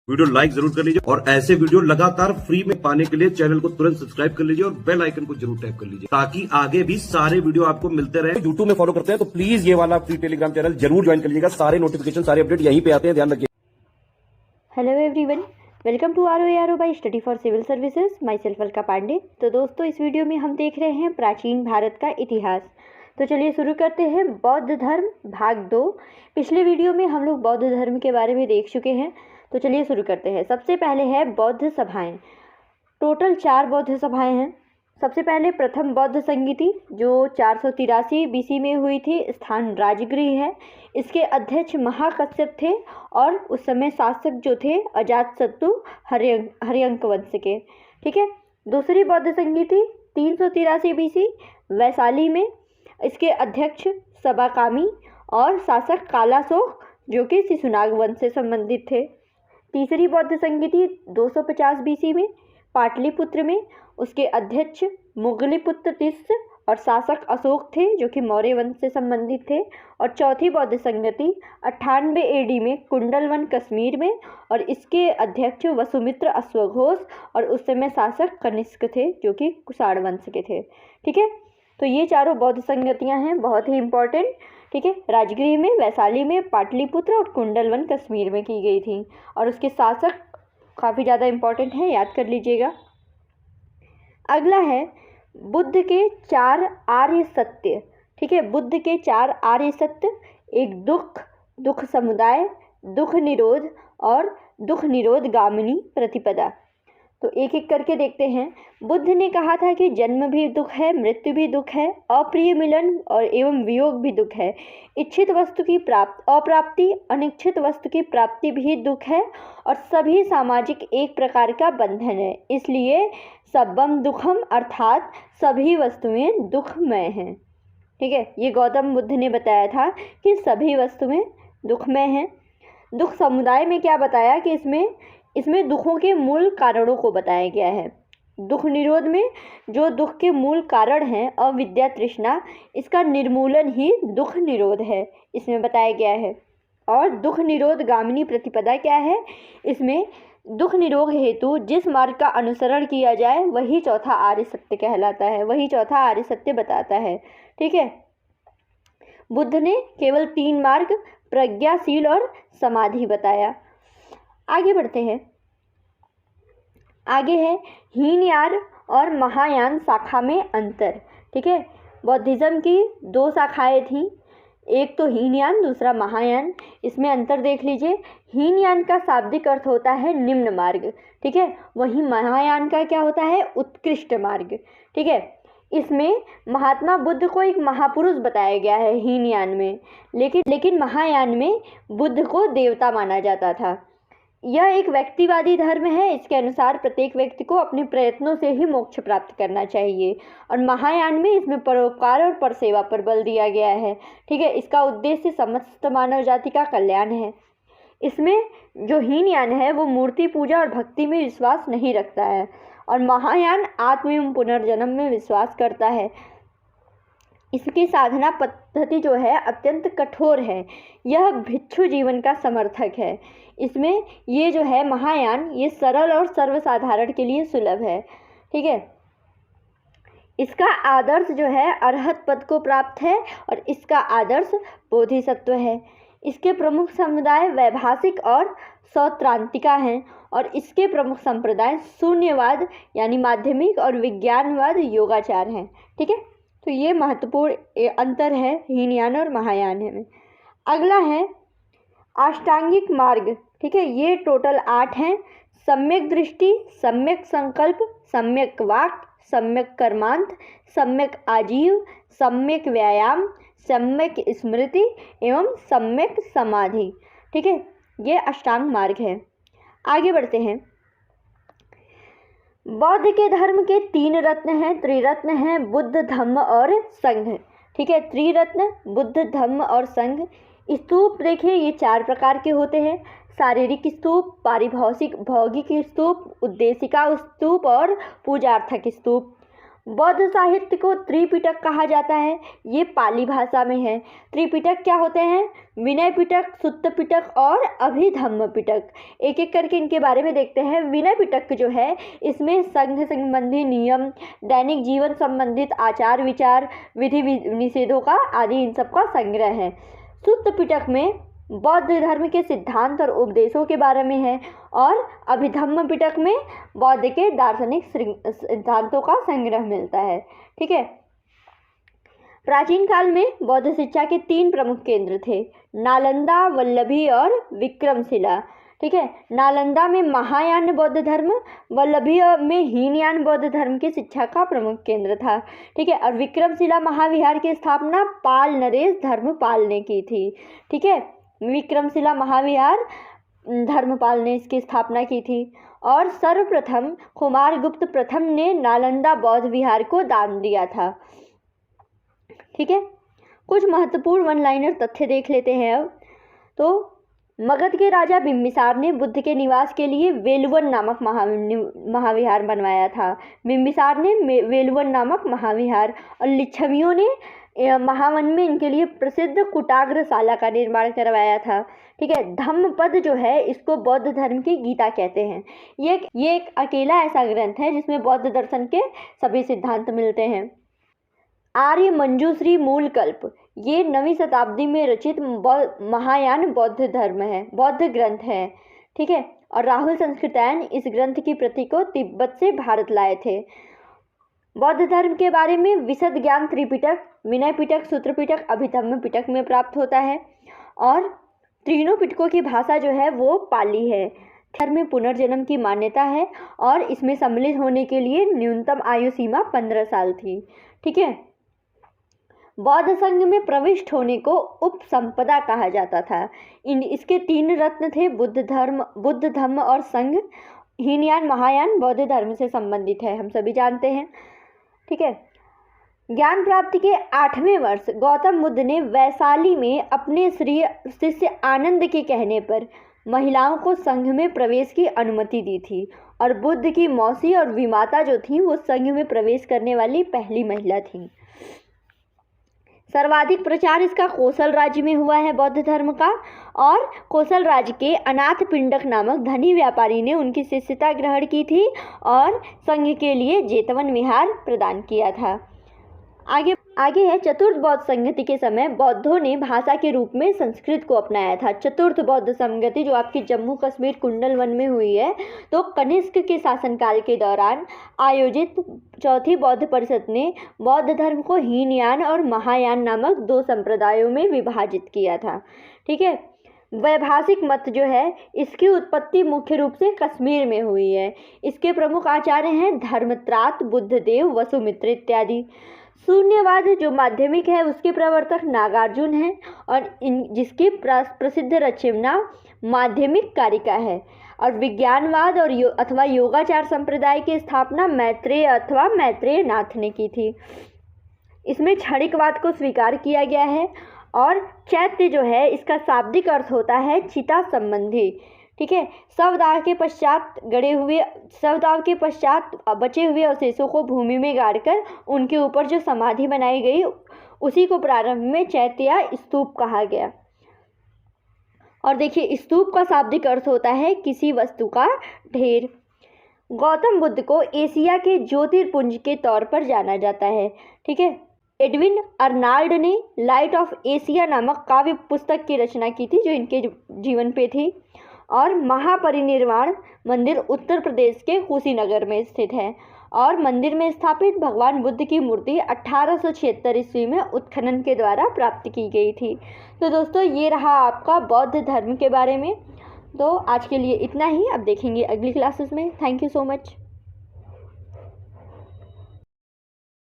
Video like जरूर कर लीजिए और ऐसे वीडियो लगातार फ्री में पाने के लिए चैनल को तुरंत सब्सक्राइब कर लीजिए और बेल आइकन को जरूर टैप कर लीजिए ताकि आगे भी सारे वीडियो आपको मिलते रहे। यूट्यूब में फॉलो करते हैं तो प्लीज ये वाला फ्री टेलीग्राम चैनल जरूर ज्वाइन कर लीजिएगा। सारे नोटिफिकेशन सारे अपडेट यहीं पे आते हैं, ध्यान रखिए। Hello everyone, welcome to ROARO by study for civil services. Myself Alka Pandey. तो दोस्तों, इस वीडियो में हम देख रहे हैं प्राचीन भारत का इतिहास। तो चलिए शुरू करते हैं। बौद्ध धर्म भाग 2। पिछले वीडियो में हम लोग बौद्ध धर्म के बारे में देख चुके हैं, तो चलिए शुरू करते हैं। सबसे पहले है बौद्ध सभाएं। टोटल 4 बौद्ध सभाएं हैं। सबसे पहले प्रथम बौद्ध संगीति जो 483 BC में हुई थी, स्थान राजगृह है। इसके अध्यक्ष महाकश्यप थे और उस समय शासक जो थे अजातशत्रु हर्यंक वंश के। ठीक है। दूसरी बौद्ध संगीति 383 BC वैशाली में। इसके अध्यक्ष सबाकामी और शासक कालाशोक जो कि शिशुनाग वंश से संबंधित थे। तीसरी बौद्ध संगीति 250 BC में पाटलिपुत्र में। उसके अध्यक्ष मुगलिपुत्र तिस्स और शासक अशोक थे जो कि मौर्य वंश से संबंधित थे। और चौथी बौद्ध संगति 98 AD में कुंडलवन कश्मीर में, और इसके अध्यक्ष वसुमित्र अश्वघोष और उस समय शासक कनिष्क थे जो कि कुषाण वंश के थे। ठीक है। तो ये चारों बौद्ध संगतियाँ हैं, बहुत ही इम्पोर्टेंट। ठीक है। राजगृह में, वैशाली में, पाटलिपुत्र और कुंडलवन कश्मीर में की गई थी। और उसके शासक काफ़ी ज़्यादा इम्पोर्टेंट है, याद कर लीजिएगा। अगला है बुद्ध के 4 आर्य सत्य। ठीक है। बुद्ध के 4 आर्य सत्य, एक दुख समुदाय, दुख निरोध और दुख निरोध गामिनी प्रतिपदा। तो एक एक करके देखते हैं। बुद्ध ने कहा था कि जन्म भी दुख है, मृत्यु भी दुख है, अप्रिय मिलन और एवं वियोग भी दुख है, इच्छित वस्तु की अप्राप्ति, अनिच्छित वस्तु की प्राप्ति भी दुख है, और सभी सामाजिक एक प्रकार का बंधन है। इसलिए सबम दुखम अर्थात सभी वस्तुएं दुखमय हैं। ठीक है। ये गौतम बुद्ध ने बताया था कि सभी वस्तुएं दुखमय हैं। दुख समुदाय में क्या बताया कि इसमें दुखों के मूल कारणों को बताया गया है। दुख निरोध में जो दुख के मूल कारण हैं, अविद्या तृष्णा, इसका निर्मूलन ही दुख निरोध है, इसमें बताया गया है। और दुख निरोध गामिनी प्रतिपदा क्या है? इसमें दुख निरोध हेतु जिस मार्ग का अनुसरण किया जाए वही चौथा आर्य सत्य कहलाता है, वही चौथा आर्य सत्य बताता है। ठीक है। बुद्ध ने केवल 3 मार्ग, प्रज्ञाशील और समाधि बताया। आगे बढ़ते हैं। आगे है हीनयान और महायान शाखा में अंतर। ठीक है। बौद्धिज्म की 2 शाखाएं थीं, एक तो हीनयान, दूसरा महायान। इसमें अंतर देख लीजिए। हीनयान का शाब्दिक अर्थ होता है निम्न मार्ग। ठीक है। वहीं महायान का क्या होता है? उत्कृष्ट मार्ग। ठीक है। इसमें महात्मा बुद्ध को एक महापुरुष बताया गया है हीनयान में, लेकिन महायान में बुद्ध को देवता माना जाता था। यह एक व्यक्तिवादी धर्म है। इसके अनुसार प्रत्येक व्यक्ति को अपने प्रयत्नों से ही मोक्ष प्राप्त करना चाहिए। और महायान में इसमें परोपकार और परसेवा पर बल दिया गया है। ठीक है। इसका उद्देश्य समस्त मानव जाति का कल्याण है। इसमें जो हीनयान है वो मूर्ति पूजा और भक्ति में विश्वास नहीं रखता है, और महायान आत्म एवं पुनर्जन्म में विश्वास करता है। इसकी साधना पद्धति जो है अत्यंत कठोर है। यह भिक्षु जीवन का समर्थक है। इसमें ये जो है महायान, ये सरल और सर्वसाधारण के लिए सुलभ है। ठीक है। इसका आदर्श जो है अरहत पद को प्राप्त है, और इसका आदर्श बोधिसत्व है। इसके प्रमुख समुदाय वैभाषिक और सौत्रांतिका हैं, और इसके प्रमुख संप्रदाय शून्यवाद यानी माध्यमिक और विज्ञानवाद योगाचार हैं। ठीक है। तो ये महत्वपूर्ण अंतर है हीनयान और महायान में। अगला है अष्टांगिक मार्ग। ठीक है। ये टोटल 8 हैं। सम्यक दृष्टि, सम्यक संकल्प, सम्यक वाक, सम्यक कर्मांत, सम्यक आजीव, सम्यक व्यायाम, सम्यक स्मृति एवं सम्यक समाधि। ठीक है। ये अष्टांग मार्ग है। आगे बढ़ते हैं। बौद्ध के धर्म के 3 रत्न हैं, त्रिरत्न हैं, बुद्ध, धम्म और संघ। ठीक है। त्रिरत्न बुद्ध, धम्म और संघ। स्तूप देखिए, ये 4 प्रकार के होते हैं। शारीरिक स्तूप, पारिभाषिक भौतिक स्तूप, उद्देशिका स्तूप और पूजार्थक स्तूप। बौद्ध साहित्य को त्रिपिटक कहा जाता है। ये पाली भाषा में है। त्रिपिटक क्या होते हैं? विनय पिटक, सुत्त पिटक और अभिधम्म पिटक। एक एक करके इनके बारे में देखते हैं। विनय पिटक जो है इसमें संघ संबंधी नियम, दैनिक जीवन संबंधित आचार विचार, विधि निषेधों का आदि इन सब का संग्रह है। सुत्त पिटक में बौद्ध धर्म के सिद्धांत और उपदेशों के बारे में है और अभिधम्म पिटक में बौद्ध के दार्शनिक सिद्धांतों का संग्रह मिलता है। ठीक है। प्राचीन काल में बौद्ध शिक्षा के 3 प्रमुख केंद्र थे, नालंदा, वल्लभी और विक्रमशिला। ठीक है। नालंदा में महायान बौद्ध धर्म, वल्लभी में हीनयान बौद्ध धर्म की शिक्षा का प्रमुख केंद्र था। ठीक है। और विक्रमशिला महाविहार की स्थापना पाल नरेश धर्मपाल ने की थी। ठीक है। विक्रमशिला महाविहार धर्मपाल ने इसकी स्थापना की थी और सर्वप्रथम कुमारगुप्त प्रथम ने नालंदा बौद्ध विहार को दान दिया था। ठीक है। कुछ महत्वपूर्ण वन लाइनर तथ्य देख लेते हैं अब। तो मगध के राजा बिंबिसार ने बुद्ध के निवास के लिए वेलुवन नामक महाविहार बनवाया था। बिंबिसार ने वेलुवन नामक महाविहार, और लिच्छवियों ने महावन में इनके लिए प्रसिद्ध कुटाग्रशाला का निर्माण करवाया था। ठीक है। धम्मपद जो है इसको बौद्ध धर्म की गीता कहते हैं। ये एक अकेला ऐसा ग्रंथ है जिसमें बौद्ध दर्शन के सभी सिद्धांत मिलते हैं। आर्य मंजूश्री मूल कल्प, ये 9वीं शताब्दी में रचित महायान बौद्ध धर्म है, बौद्ध ग्रंथ है। ठीक है। और राहुल संस्कृतायन इस ग्रंथ की प्रति को तिब्बत से भारत लाए थे। बौद्ध धर्म के बारे में विशद ज्ञान त्रिपिटक, विनय पिटक, सूत्र पिटक, अभिधम्म पिटक में प्राप्त होता है और तीनों पिटकों की भाषा जो है वो पाली है। धर्म में पुनर्जन्म की मान्यता है और इसमें सम्मिलित होने के लिए न्यूनतम आयु सीमा 15 साल थी। ठीक है। बौद्ध संघ में प्रविष्ट होने को उपसंपदा कहा जाता था। इसके 3 रत्न थे, बुद्ध धम्म और संघ। हीनयान महायान बौद्ध धर्म से संबंधित है, हम सभी जानते हैं। ठीक है। ज्ञान प्राप्ति के 8वें वर्ष गौतम बुद्ध ने वैशाली में अपने शिष्य आनंद के कहने पर महिलाओं को संघ में प्रवेश की अनुमति दी थी और बुद्ध की मौसी और विमाता जो थी वो संघ में प्रवेश करने वाली पहली महिला थी। सर्वाधिक प्रचार इसका कोसल राज्य में हुआ है बौद्ध धर्म का, और कोसल राज्य के अनाथ पिंडक नामक धनी व्यापारी ने उनकी शिष्यता ग्रहण की थी और संघ के लिए जेतवन विहार प्रदान किया था। आगे है चतुर्थ बौद्ध संगति के समय बौद्धों ने भाषा के रूप में संस्कृत को अपनाया था। चतुर्थ बौद्ध संगति जो आपकी जम्मू कश्मीर कुंडल वन में हुई है, तो कनिष्क के शासनकाल के दौरान आयोजित चौथी बौद्ध परिषद ने बौद्ध धर्म को हीनयान और महायान नामक 2 संप्रदायों में विभाजित किया था। ठीक है। वैभाषिक मत जो है इसकी उत्पत्ति मुख्य रूप से कश्मीर में हुई है। इसके प्रमुख आचार्य हैं धर्मत्रात, बुद्धदेव, वसुमित्र इत्यादि। शून्यवाद जो माध्यमिक है उसके प्रवर्तक नागार्जुन हैं और जिसकी प्रसिद्ध रचना माध्यमिक कारिका है। और विज्ञानवाद और अथवा योगाचार संप्रदाय की स्थापना मैत्रेय अथवा मैत्रेय नाथ ने की थी। इसमें क्षणिकवाद को स्वीकार किया गया है और चैत्य जो है इसका शाब्दिक अर्थ होता है चिता संबंधी। ठीक है। शवदाह के पश्चात बचे हुए अवशेषों को भूमि में गाड़कर उनके ऊपर जो समाधि बनाई गई उसी को प्रारंभ में चैत्य या स्तूप कहा गया। और देखिए स्तूप का शाब्दिक अर्थ होता है किसी वस्तु का ढेर। गौतम बुद्ध को एशिया के ज्योतिर्पुंज के तौर पर जाना जाता है। ठीक है। एडविन अर्नाल्ड ने लाइट ऑफ एशिया नामक काव्य पुस्तक की रचना की थी जो इनके जीवन पे थी। और महापरिनिर्वाण मंदिर उत्तर प्रदेश के कुशीनगर में स्थित है और मंदिर में स्थापित भगवान बुद्ध की मूर्ति 1876 ईस्वी में उत्खनन के द्वारा प्राप्त की गई थी। तो दोस्तों ये रहा आपका बौद्ध धर्म के बारे में। तो आज के लिए इतना ही, अब देखेंगे अगली क्लासेस में। Thank you so much.